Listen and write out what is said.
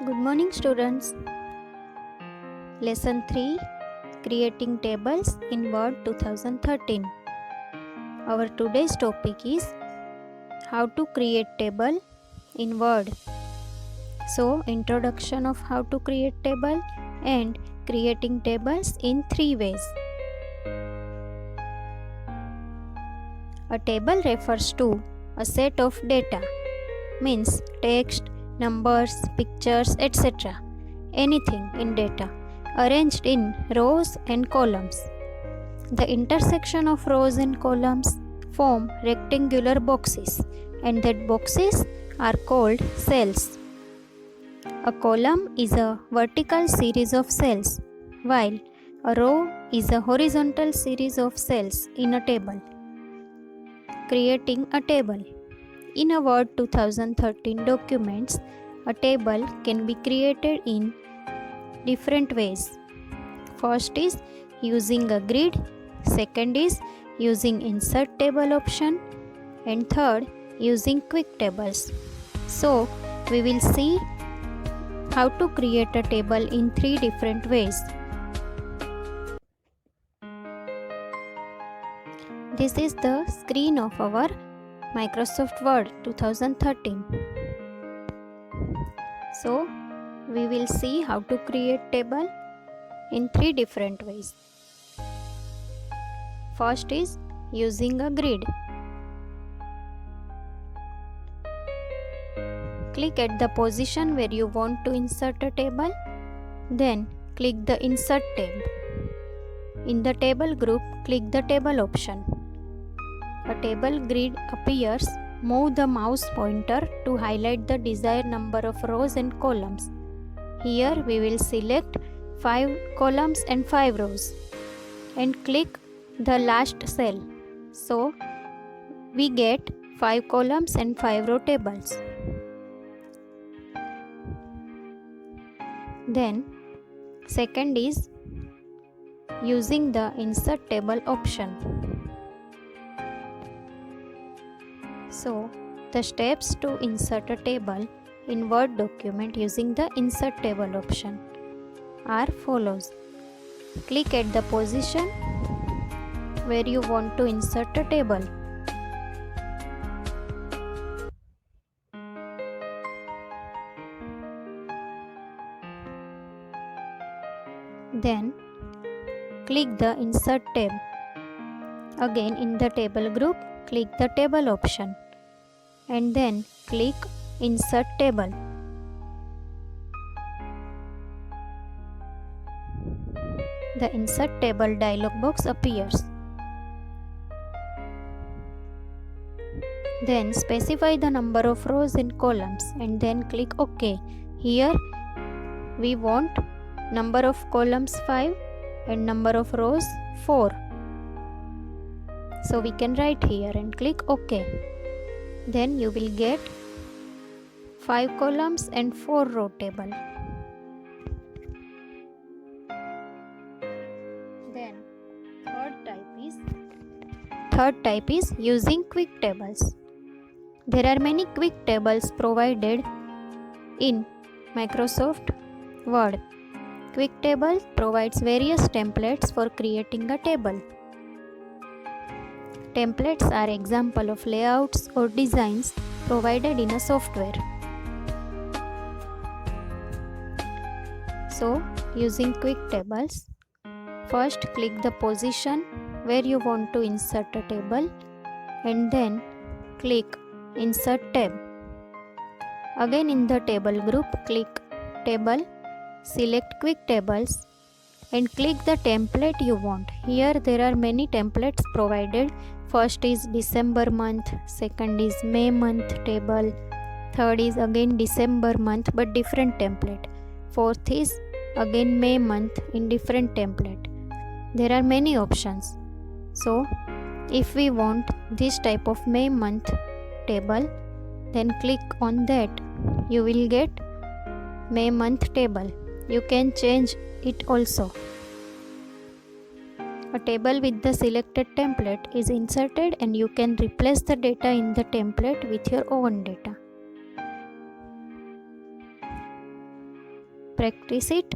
Good morning, students. Lesson 3, Creating Tables in Word 2013. Our today's topic is how to create table in Word. So, introduction of how to create table and creating tables in 3 ways. A table refers to a set of data, means text, numbers, pictures, etc. Anything in data arranged in rows and columns. The intersection of rows and columns form rectangular boxes, and that boxes are called cells. A column is a vertical series of cells, while a row is a horizontal series of cells in a table. Creating a table. In a Word 2013 documents, a table can be created in different ways. First is using a grid, second is using insert table option, and third using quick tables. So we will see how to create a table in 3 different ways. This is the screen of our Microsoft Word 2013. So we will see how to create table in 3 different ways. First is using a grid. Click at the position where you want to insert a table, then click the Insert tab. In the table group, click the Table option. A table grid appears. Move the mouse pointer to highlight the desired number of rows and columns. Here we will select 5 columns and 5 rows and click the last cell. So we get 5 columns and 5 row tables. Then second is using the Insert Table option. So the steps to insert a table in Word document using the Insert Table option are follows. Click at the position where you want to insert a table. Then click the Insert tab. Again in the table group, click the Table option and then click Insert Table. The Insert Table dialog box appears. Then specify the number of rows and columns and then click OK. Here we want number of columns 5 and number of rows 4. So we can write here and click OK. Then you will get 5 columns and 4 row table. Then third type is using quick tables. There are many quick tables provided in Microsoft Word. Quick Table provides various templates for creating a table. Templates are example of layouts or designs provided in a software. So, using quick tables, first click the position where you want to insert a table and then click Insert tab. Again in the table group, click Table, select Quick Tables and click the template you want. Here there are many templates provided. First is December month, second is May month table, third is again December month but different template, fourth is again May month in different template. There are many options. So if we want this type of May month table, then click on that. You will get May month table. You can change it also. A table with the selected template is inserted and you can replace the data in the template with your own data. practice it?